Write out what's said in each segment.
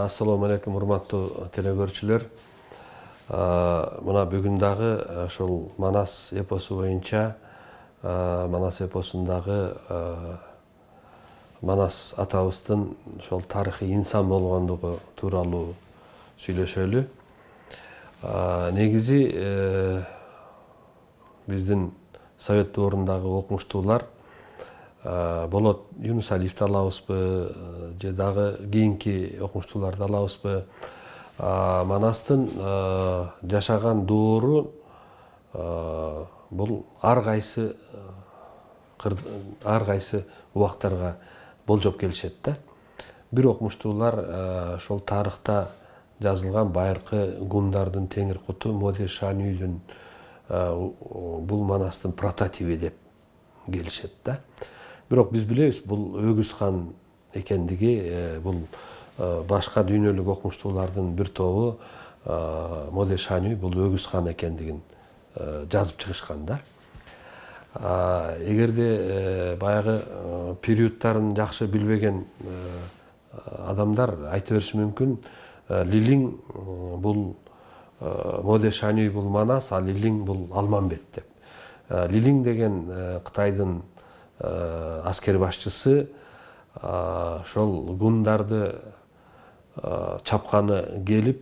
Assalamu алейкум, урматтуу телекөрүүчүлөр. Мына бүгүн дагы ошол Манас эпосу боюнча Манас эпосундагы Манас атабыздын ошол тарыхый инсан болгондугу тууралуу сүйлөшөлү. Негизи биздин совет доорундагы окумуштуулар болот Юнус Алиевди алабызбы же дагы кийинки окумуштууларды алабызбы, Манастын жашаган доору бул ар кайсы убактарга болжоп келишет да. Бир окумуштуулар ошол тарыхта жазылган байыркы гундардын теңир куту Моде Шанюйдун бул Манастын прототиби деп келишет да. Бирок биз билебиз, бул Өгүз хан экендиги, бул башка дүйнөлүк окумуштуулардын бир тобу Моде Шанюй бул Өгүз хан экендигин жазып чыгышкан да. Эгерде баягы периодтарын жакшы билбеген адамдар айта бериши мүмкүн, Лилиң бул Моде Шанюй бул Манас, а Лилиң бул Алмамбет деп. Лилиң деген Кытайдын аскер башчысы ошол гундарды чапканы келип,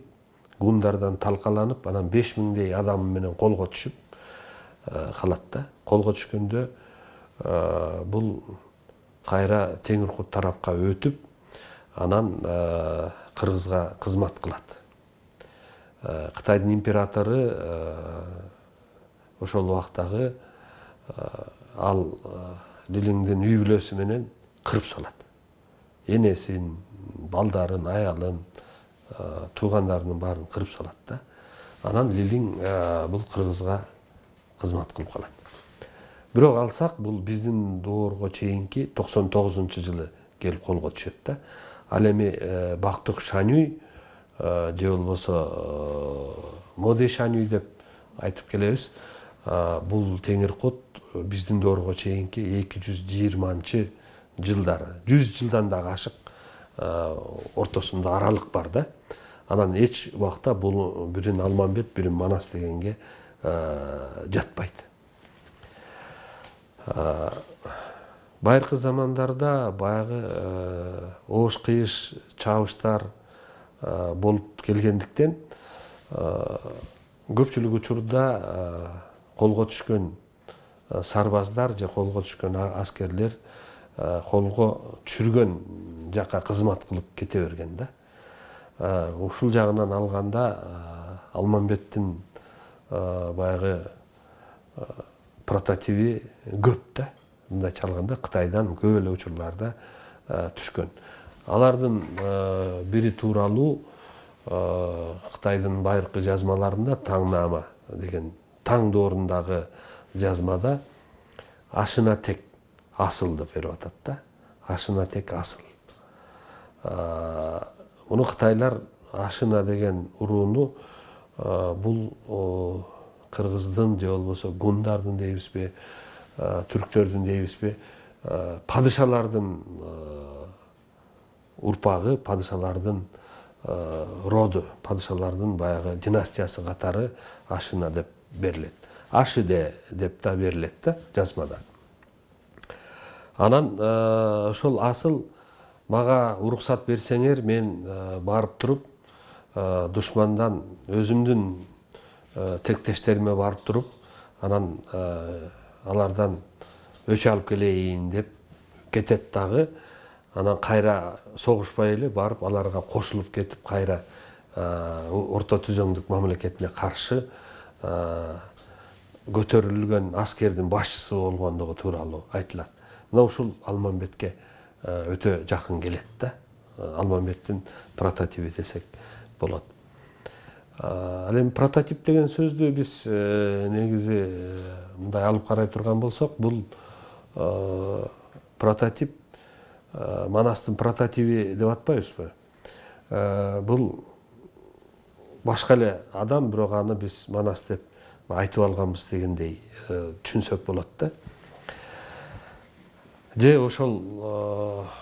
гундардан талкаланып, анан 5000дей адам менен колго түшүп калат да. Колго түшкөндө бул кайра Теңиркут тарапка өтүп, анан Кыргызга кызмат кылат. Кытайдын императору ошол убактагы ал Лилиңдин үй бүлөсү менен кырып салат. Энесин, балдарын, аялын, туугандарынын баарын кырып салат да. Анан Лилиң бул Кыргызга кызмат кылып калат. Бирок алсак, бул биздин доорго чейинки 99-жылы келип колго түшөт да. Ал эми Бактык Шанюй же болбосо Моде Шанюй деп айтып келебиз. Бул Теңиркут биздин доорго чейинки 220 жылдары, 100 жылдан дагы ашык ортосунда аралык бар да. Анан эч убакта бул бирин Алмамбет, бирин Манас дегенге жатпайт. Байыркы замандарда баягы оош кыйыш чабыштар болуп келгендиктен көпчүлүк учурда колго түшкөн сарбаздар же колго түшкөн аскерлер колго түшүргөн жака кызмат кылып кете берген да. Ушул жагынан алганда Алмамбеттин баягы прототиби көп да. Мындайча алганда Кытайдан көп эле учурларда түшкөн. Алардын бири тууралуу Кытайдын байыркы жазмаларында Таңнама деген таң доорундагы жазмада ашына тек асыл деп берип атат да. Ашына тек асыл. Муну кытайлар ашына деген урууну бул кыргыздын же болбосо гундардын дейбизби, түрктөрдүн дейбизби, падышалардын урпагы, падышалардын роду, падышалардын баягы династиясы катары ашына деп берилет. Ашиде деп да берилет да жазмада. Анан ошол асыл мага уруксат берсеңер, мен барып туруп душмандан өзүмдүн тектештериме барып туруп, анан алардан өч алып келейин деп кетет дагы. Анан кайра согушпай эле барып аларга кошулуп кетип, кайра орто түзөңдүк мамлекетине каршы көтөрүлгөн аскердин башчысы болгондугу тууралуу айтылат. Мына ушул Алмамбетке өтө жакын келет да. Алмамбеттин прототиби десек болот. Ал эми прототип деген сөздү биз негизи мындай алып карай турган болсок, бул прототип Манастын прототиби деп атпайбызбы? Бул башка эле адам, бирок аны биз Манас деп айтып алганбыз дегендей түшүнсөк болот да. Же ошол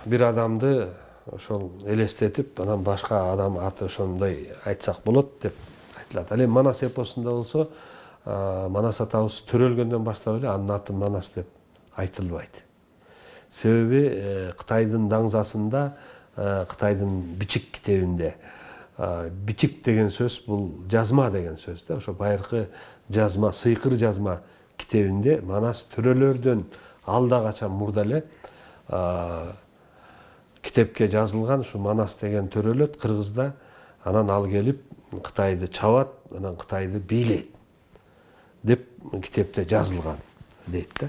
бир адамды ошол элестетип, анан башка адам аты ошондой айтсак болот деп айтылат. Ал эми Манас эпосунда болсо Манас атабыз төрөлгөндөн баштап эле анын аты Манас деп айтылбайт. Себеби Кытайдын даңзасында, Кытайдын бичик китебинде бичик деген сөз бул жазма деген сөз да. Ошо байыркы жазма, сыйкыр жазма китебинде Манас төрөлөрдөн алда качан мурда эле китепке жазылган. Ушу Манас деген төрөлөт кыргызда, анан ал келип Кытайды чабат, анан Кытайды бийлейт деп китепте жазылган дейт да.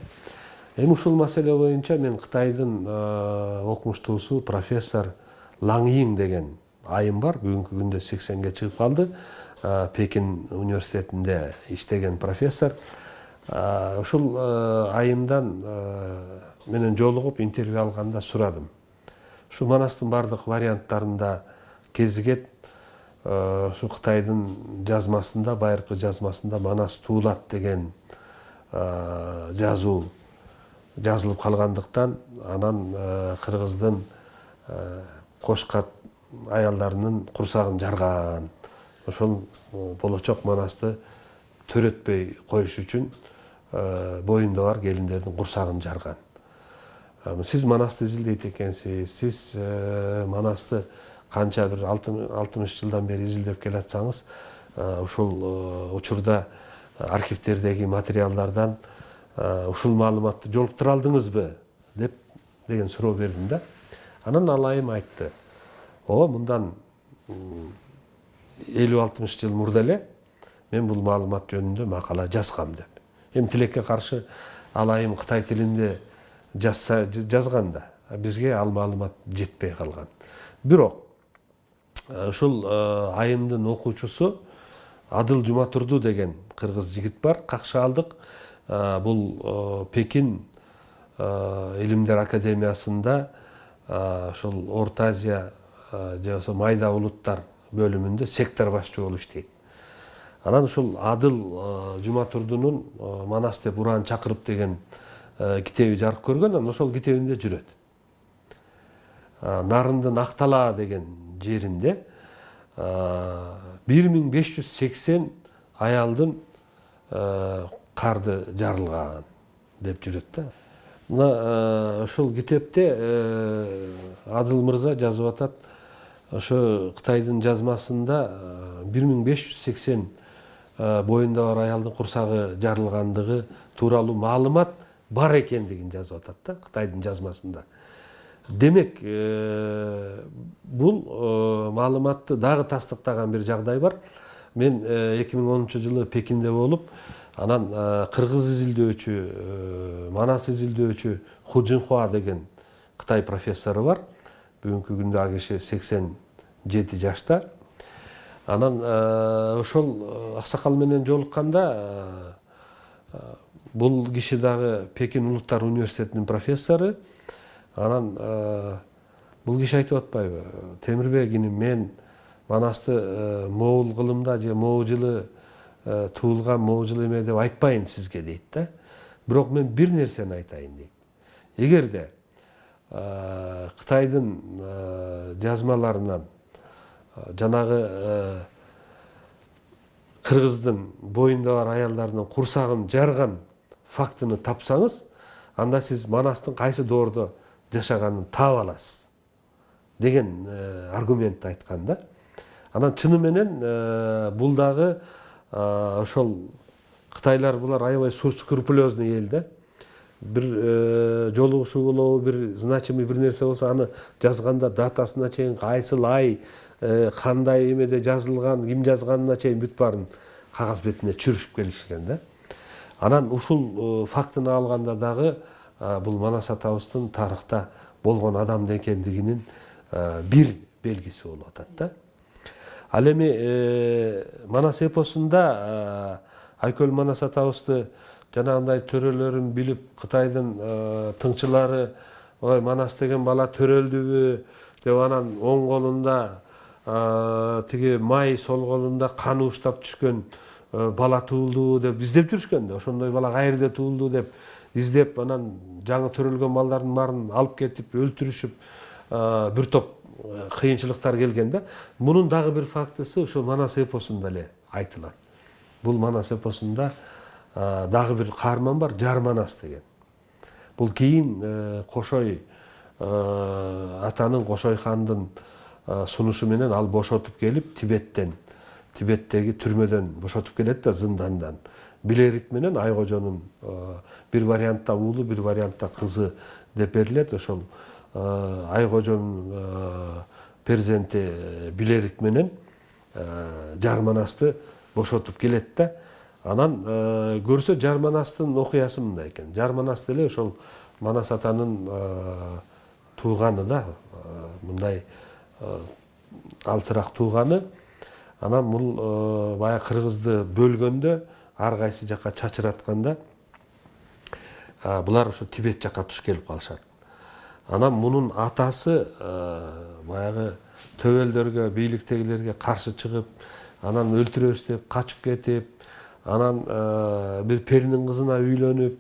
Эми ушул маселе боюнча мен Кытайдын окумуштуусу профессор Лаң Йиң деген айым бар. Бүгүнкү күндө 80ге чыгып калды. Пекин университетинде иштеген профессор. Ушул айымдан менен жолугуп интервью алганда сурадым. Ушу Манастын бардык варианттарында кезигет, ушу Кытайдын жазмасында, байыркы жазмасында Манас туулат деген жазуу жазылып калгандыктан, анан кыргыздын кошкат аялдарынын курсагын жарган. Ошол болочок Манасты төрөтпөй коюш үчүн боюнда бар келиндердин курсагын жарган. Сиз Манасты изилдейт экенсиз. Сиз Манасты канча бир 60 жылдан бери изилдеп келатсаңыз, ушул учурда архивтердеги материалдардан ушул маалыматты жолуктура алдыңызбы деген суроо бердим да. Анан ал айым айтты: мындан 50-60 жыл мурда эле мен бул маалымат жөнүндө макала жазгам деп. Эми тилекке каршы ал айым Кытай тилинде жазган да, бизге ал маалымат жетпей калган. Бирок ушул айымдын окуучусу Адыл Жуматурду деген кыргыз жигит бар, какшы алдык. Бул Пекин Илимдер академиясында ошол Орто Азия же болбосо майда улуттар бөлүмүндө сектор башчы болуп иштейт. Анан ушул Адыл Жуматурдунун Манас деп уран чакырып деген китеби жарык көргөн, анан ошол китебинде жүрөт. Нарындын Актала деген жеринде 1580 аялдын карды жарылган деп жүрөт да. Мына ошол китепте Адыл мырза жазып атат, ошо Кытайдын жазмасында 1580 боюнда бар аялдын курсагы жарылгандыгы тууралуу маалымат бар экендигин жазып атат да Кытайдын жазмасында. Демек, бул маалыматты дагы тастыктаган бир жагдай бар. Мен 2010-жылы Пекинде болуп, анан кыргыз изилдөөчү, Манас изилдөөчү Ху Жинхуа деген Кытай профессору бар. Бүгүнкү күндө ал киши 87 жашта. Анан ошол аксакал менен жолукканда бул киши дагы Пекин Улуттар университетинин профессору. Анан бул киши айтып атпайбы: Темирбек иним, мен Манасты моул кылымда же могу жылы туулган, могу жылы эме деп айтпайын сизге дейт да. Бирок мен бир нерсени айтайын дейт. Эгерде Кытайдын жазмаларынан жанагы кыргыздын боюнда бар аялдарынын курсагын жарган фактыны тапсаңыз, анда сиз Манастын кайсы доордо жашаганын таап аласыз деген аргументти айткан да. Анан чыны менен бул дагы ошол Кытайлар булар аябай скрупулезный эл да. Бир жолугушуу болобу, бир значимый бир нерсе болсо, аны жазганда датасына чейин, кайсыл ай, кандай эмеде жазылган, ким жазганына чейин бүт баарын кагаз бетине түшүрүшүп келишкен да. Анан ушул фактыны алганда дагы бул Манас атабыздын тарыхта болгон адам экендигинин бир белгиси болуп атат да. Ал эми Манас эпосунда Айкөл Манас атабызды жанагындай төрөлөрүн билип, Кытайдын тыңчылары ой Манас деген бала төрөлдүбү деп, анан оң колунда тиги май, сол колунда кан уштап түшкөн бала туулду деп издеп жүрүшкөн да. Ошондой бала каерде туулду деп издеп, анан жаңы төрөлгөн балдардын баарын алып кетип өлтүрүшүп, бир топ кыйынчылыктар келгенде, мунун дагы бир фактысы ошол Манас эпосунда эле айтылат. Бул Манас эпосунда дагы бир каарман бар, Жар Манас деген. Бул кийин Кошой атанын, Кошой хандын сунушу менен ал бошотуп келип, Тибеттеги түрмөдөн бошотуп келет да, зындандан. Билерик менен Айкожонун бир вариантта уулу, бир вариантта кызы деп берилет. Ошол Айкожонун перзенти Билерик менен Жар Манасты бошотуп келет да. Анан көрсө Жар Манастын окуясы мындай экен. Жар Манас деле ошол Манас атанын тууганы да, мындай алсыраак тууганы. Анан бул бая кыргызды бөлгөндө, ар кайсы жакка чачыратканда, булар ошо Тибет жакка туш келип калышат. Анан мунун атасы баягы төбөлдөргө, бийликтегилерге каршы чыгып, анан өлтүрөбүз деп качып кетип, анан бир перинин кызына үйлөнүп,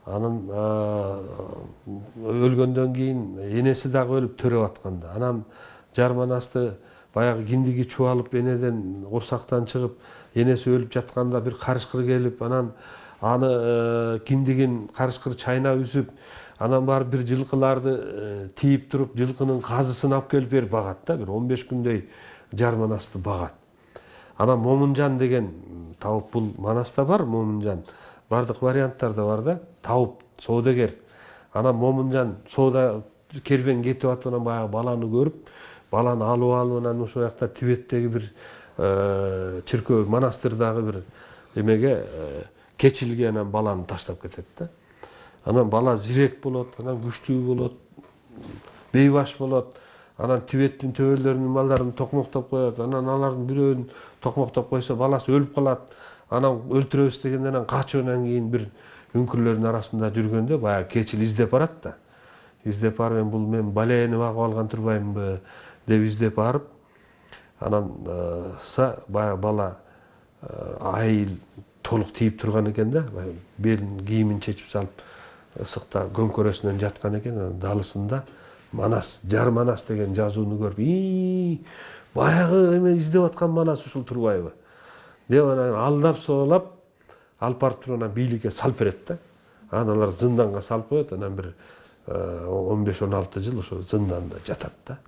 анан өлгөндөн кийин энеси дагы өлүп төрөп атканда, анан Жар Манасты баягы киндиги чубалып, энеден курсактан чыгып, энеси өлүп жатканда бир карышкыр келип, анан аны киндигин карышкыр чайнап үзүп, анан барып бир жылкыларды тийип туруп, жылкынын казысын алып келип берип багат да, бир 15 күндөй Жар Манасты багат. Анан Момунжан деген тауып, бул Манаста бар Момунжан, бардык варианттарда бар да, тауып, соодагер. Анан Момунжан соода кербен кетип атып, анан баягы баланы көрүп, баланы алып, анан ошол жакта Тибеттеги бир чиркөө, монастырдагы бир эмеге, кечилге анан баланы таштап кетет да. Анан бала зирек болот, анан күчтүү болот, бейбаш болот. Анан Тибеттин төбөлдөрүнүн балдарын токмоктоп коет. Анан алардын бирөөнүн токмоктоп койсо, баласы өлүп калат. Анан өлтүрөбүз дегенде, анан качып, анан кийин бир үңкүрлөрдүн арасында жүргөндө баягы кечил издеп барат да. Издеп барып, бул мен балени багып алган турбаймынбы деп издеп барып, анан баягы бала айыл толук тийип турган экен да, белин кийимин чечип салып, ысыкта көмкөрөсүнөн жаткан экен. Анан далысында Манас, Жар Манас деген жазууну көрүп, баягы эме издеп аткан Манас ушул турбайбы деп, анан алдап соолап алып барып туруп, анан бийликке салып берет да. Анан алар зынданга салып коет, анан бир 15-16 жыл ошо зынданда жатат да.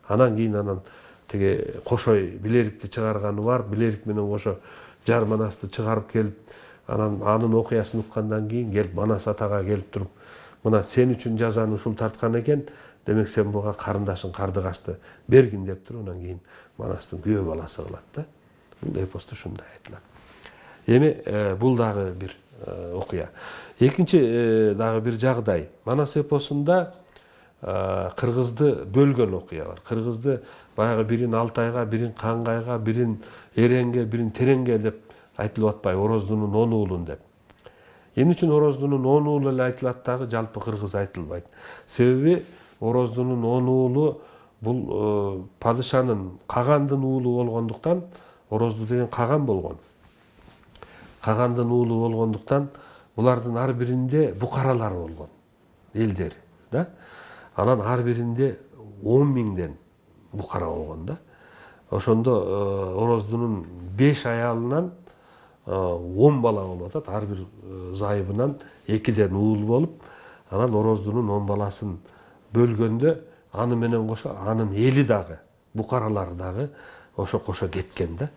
Анан кийин анан тиги Кошой Билерикти чыгарганы бар, Билерик менен кошо Жар Манасты чыгарып келип, анан анын окуясын уккандан кийин келип Манас атага келип туруп, мына сен үчүн жазаны ушул тарткан экен, демек сен буга карындашың Кардыгашты бергин деп туруп, анан кийин Манастын күйөө баласы кылат да. Бул эпосту ушундай айтылат. Эми бул дагы бир окуя. Экинчи дагы бир жагдай. Манас эпосунда кыргызды бөлгөн окуя бар. Кыргызды баягы бирин Алтайга, бирин Кангайга, бирин Эренге, бирин Теренге деп айтылып атпайбы, Ороздунун 10 уулун деп. Эмне үчүн Ороздунун 10 уулу эле айтылат дагы, жалпы кыргыз айтылбайт? Себеби Ороздунун 10 уулу бул падышанын, Кагандын уулу болгондуктан, Орозду деген Каган болгон. Кагандын уулу болгондуктан булардын ар биринде букаралар болгон, элдер да. Анан ар биринде 10 миңден букара болгон да. Ошондо Ороздунун 5 аялынан 10 бала болуп атат, ар бир зайыбынан 2ден уул болуп, анан Ороздунун 10 баласын бөлгөндө, аны менен кошо анын эли дагы, букаралары дагы ошо кошо кеткен да.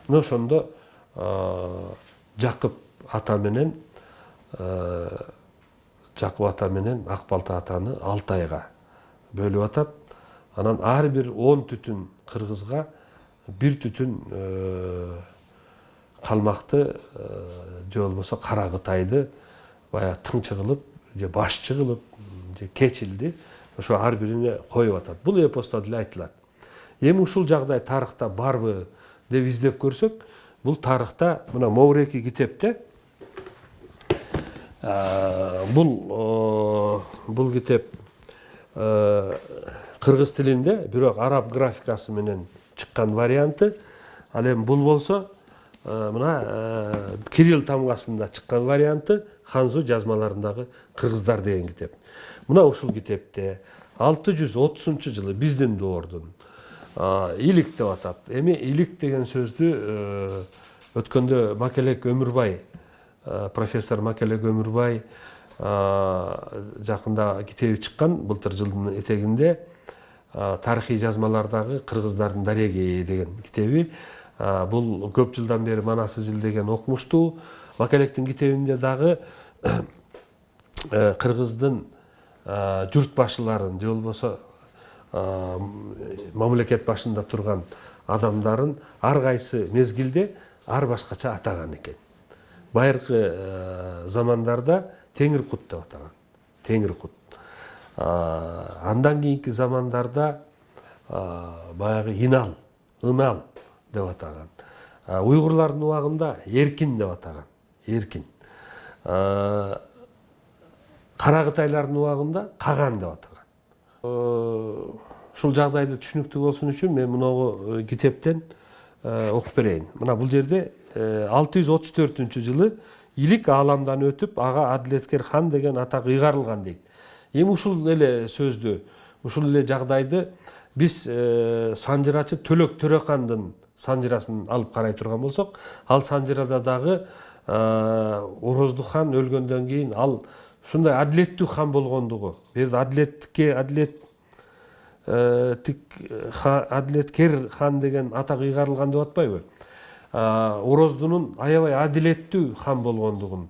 Мына ошондо Жакып ата менен Ак Балта атаны Алтайга бөлүп атат. Анан ар бир 10 түтүн кыргызга бир түтүн калмакты же болбосо Кара Кытайды баягы тыңчы кылып, же башчы кылып, же кечилди ошо ар бирине коюп атат. Бул эпоста деле айтылат. Эми ушул жагдай тарыхта барбы деп издеп көрсөк, бул тарыхта мына Мовреки китепте бул китеп кыргыз тилинде, бирок араб графикасы менен чыккан варианты. Ал эми бул болсо мына Кирилл тамгасында чыккан варианты Ханзу жазмаларындагы кыргыздар деген китеп. Мына ушул китепте 630-жылы биздин доордун илик деп атат. Эми илик деген сөздү өткөндө Макелек Өмүрбай, профессор Макелек Өмүрбай жакында китеби чыккан, былтыр жылдын этегинде тарыхый жазмалардагы кыргыздардын дареги деген китеби. Бул көп жылдан бери манасыз илдеген окумуштуу. Макелектин китебинде дагы кыргыздын журт башыларын же болбосо мамлекет башында турган адамдарын ар кайсы мезгилде ар башкача атаган экен. Байыркы замандарда Теңиркут деп атаган. Теңиркут. Андан кийинки замандарда баягы Инал, Ынал деп атаган. Уйгурлардын убагында Эркин деп атаган. Эркин. Каракытайлардын убагында Каган деп атаган. Ушул жагдайды түшүнүктүү болсун үчүн мен мынагу китептен окуп берейин. Мына бул жерде 634-жылы илик ааламдан өтүп, ага адилеткер хан деген атак ыйгарылган дейт. Эми ушул эле сөздү, ушул эле жагдайды биз санжырачы Төлөк Төрөкандын санжырасын алып карай турган болсок, ал санжырада дагы Ороздук хан өлгөндөн кийин ал ушундай адилеттүү хан болгондугу, бул жерде адилеткер хан деген атак ыйгарылган деп атпайбы? Ороздунун аябай адилеттүү хан болгондугун,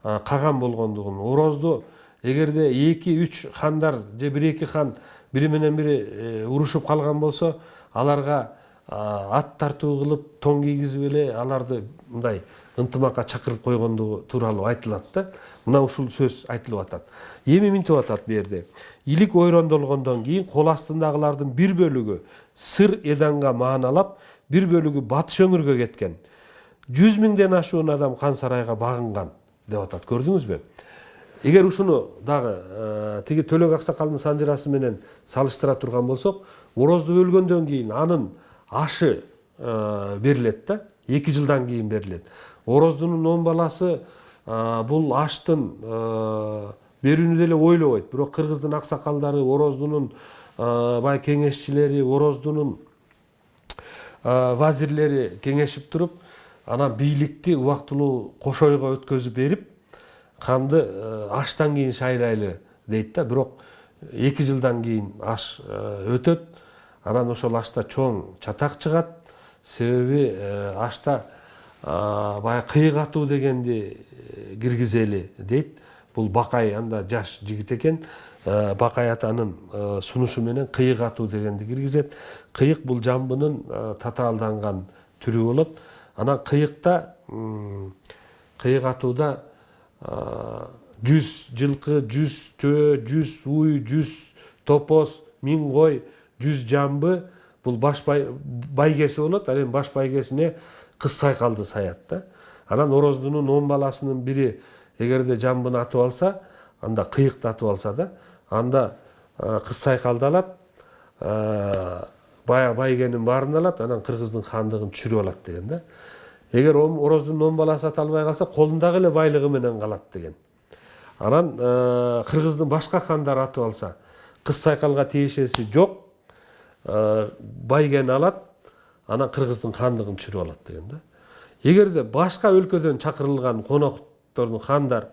Каган болгондугун, Орозду эгерде 2-3 хандар же 1-2 хан бири менен бири урушуп калган болсо, аларга ат тартуу кылып, тоң кийгизип эле аларды мындай ынтымакка чакырып койгондугу тууралуу айтылат да. Мына ушул сөз айтылып атат. Эми минтип атат бу жерде. Илик ойрондолгондон кийин кол астындагылардын бир бөлүгү Сыр Эданга мааналап, бир бөлүгү батыш өңүргө кеткен. 100 миңден ашуун адам хан сарайга багынган деп атат. Көрдүңүзбү? Эгер ушуну дагы тиги Төлөк аксакалдын санжырасы менен салыштыра турган болсок, Орозду өлгөндөн кийин анын ашы берилет да, 2 жылдан кийин берилет. Ороздунун 10 баласы бул аштын берүүнү деле ойлобойт. Бирок кыргыздын аксакалдары, Ороздунун бай кеңешчилери, Ороздунун вазирлери кеңешип туруп, анан бийликти убактылуу кошойго өткөзүп берип, ханды аштан кийин шайлайлы дейт да. Бирок 2 жылдан кийин аш өтөт. Анан ошол ашта чоң чатак чыгат. Себеби ашта баягы кыйык атуу дегенди киргизели дейт. Бул Бакай анда жаш жигит экен. Бакай атанын сунушу менен кыйык атуу дегенди киргизет. Кыйык бул жамбынын татаалданган түрү болот. Анан кыйык атууда 100 жылкы, 100 төө, 100 уй, 100 топоз, 1000 кой, 100 жамбы бул баш байгеси болот. Ал эми баш байгесине кыз сайкалды саят да. Анан Ороздунун 10 баласынын бири эгерде жамбыны атып алса, анда кыйыкты атып алса да, анда кыз сайкалды алат, байгенин баарын алат, анан кыргыздын хандыгын түшүрүп алат деген да. Эгер Ороздун 10 баласы ата албай калса, колундагы эле байлыгы менен калат деген. Анан кыргыздын башка хандары атып алса, кыз сайкалга тиешеси жок, байгени алат, анан кыргыздын хандыгын түшүрүп алат деген да. Эгерде башка өлкөдөн чакырылган коноктордун хандар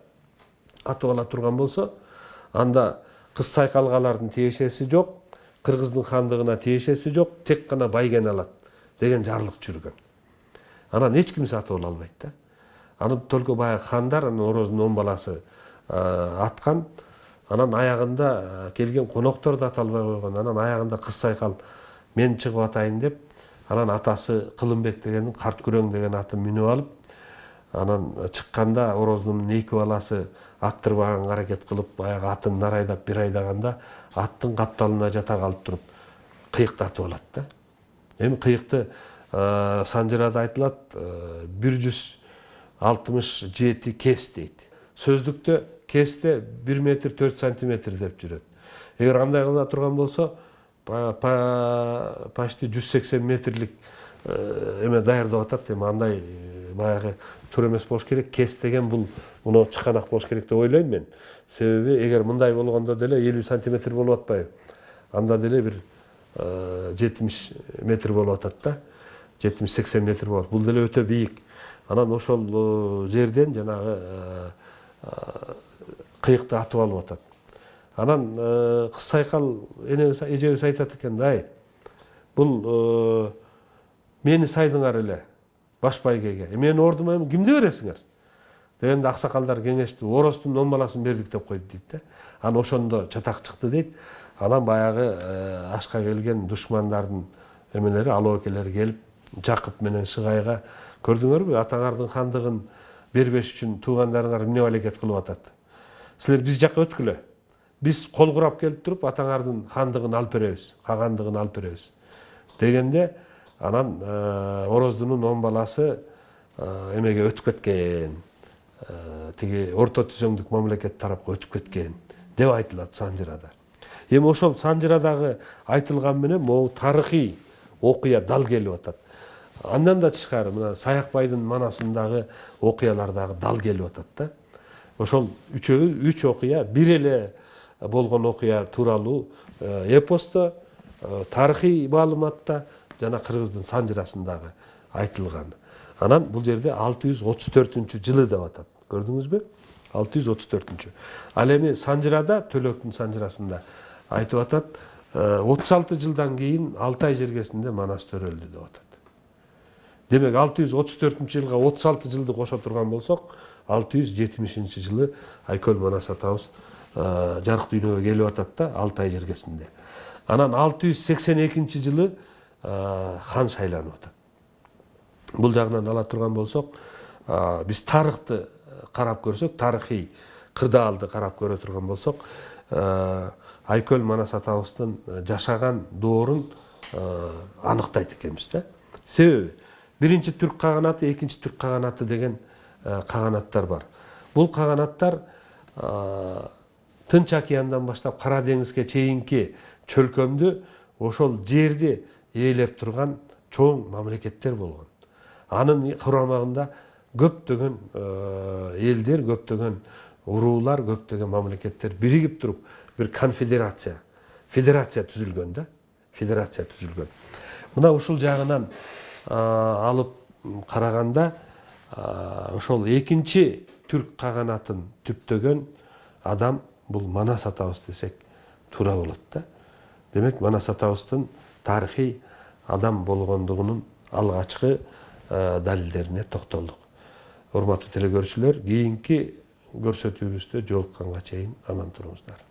атып ала турган болсо, анда кыз сайкалгалардын тиешеси жок, кыргыздын хандыгына тиешеси жок, тек гана байгени алат деген жарлык жүргөн. Анан эч ким сатып ала албайт да. Анын только баягы хандар, анан Ороздун 10 баласы аткан. Анан аягында келген коноктор да ата албай койгон. Анан аягында кыз сайкал мен чыгып атайын деп, анан атасы Кылымбек дегендин карт күрөң деген атын минип алып, анан чыкканда Ороздунун 2 баласы аттырбаганга аракет кылып, баягы атын нарайдап бир айдаганда аттын капталына жата калып туруп, кыйыкты атып алат да. Эми кыйыкты санжырада айтылат 167 кес дейт. Сөздүктө кесте 1 метр 4 сантиметр деп жүрөт. Эгер андай кыла турган болсо, почти 180 метрлик эме даярдап атат. Эми андай баягы тура эмес болуш керек, кес деген бул мына чыканак болуш керек деп ойлойм мен. Себеби эгер мындай болгондо деле 50 сантиметр болуп атпайбы? Анда деле бир 70 метр болуп атат да. 70-80 метр болот. Бул деле өтө бийик. Анан ошол жерден жанагы кыйыкты атып алып атат. Анан кыз сайкал эжебиз айтат экен, дай, бул мени сайдыңар эле баш байгеге. Менин ордума кимди бересиңер? Дегенде аксакалдар кеңешти, Ороздун 10 баласын бердик деп койду дейт да. Анан ошондо чатак чыкты дейт. Анан баягы ашка келген душмандардын эмелери, алып экелери келип, Жакып менен Шыгайга, көрдүңөрбү, атаңардын хандыгын бербеш үчүн туугандарыңар эмне аракет кылып атат? Силер биз жакка өткүлө. Биз кол курап келип туруп атаңардын хандыгын алып беребиз, кагандыгын алып беребиз. Дегенде анан Ороздунун 10 баласы эмеге өтүп кеткен. Тиги орто түзөңдүк мамлекет тарапка өтүп кеткен деп айтылат Санжырада. Эми ошол Санжырадагы айтылган менен могу тарыхый окуя дал келип атат. Андан да тышкары мына Саякбайдын манасындагы окуялар дагы дал келип атат да. Ошол үч окуя бир эле болгон окуя тууралуу эпосто, тарыхый маалыматта жана кыргыздын Санжырасындагы айтылган. Анан бул жерде 634-жылы деп атат. Көрдүңүзбү? 634-чү. Ал эми Санжырада, Төлөктүн Санжырасында айтып атат, 36 жылдан кийин Алтай жергесинде манас төрөлдү деп атат. Демек 634-жылга 36 жылды кошо турган болсок, 670-жылы Айкөл Манас атабыз жарык дүйнөгө келип атат да, Алтай жергесинде. Анан 682-жылы хан шайланып атат. Бул жагынан ала турган болсок, биз тарыхты карап көрсөк, тарыхый кырдаалды карап көрө турган болсок, Айкөл Манас атабыздын жашаган доорун аныктайт экенбиз да. Себеби биринчи түрк каганаты, экинчи түрк каганаты деген каганаттар бар. Бул каганаттар Тынч океандан баштап Кара деңизге чейинки чөлкөмдү ошол жерди ээлеп турган чоң мамлекеттер болгон. Анын курамагында көптөгөн элдер, көптөгөн уруулар, көптөгөн мамлекеттер биригип туруп бир конфедерация, федерация түзүлгөн да, федерация түзүлгөн. Мына ушул жагынан алып караганда ошол экинчи түрк каганатын түптөгөн адам бул Манас атабыз десек туура болот да. Демек Манас атабыздын тарыхый адам болгондугунун алгачкы далилдерине токтолдук. Урматтуу телекөрүүчүлөр, кийинки көрсөтүүбүздө жолукканга чейин аман туруңуздар.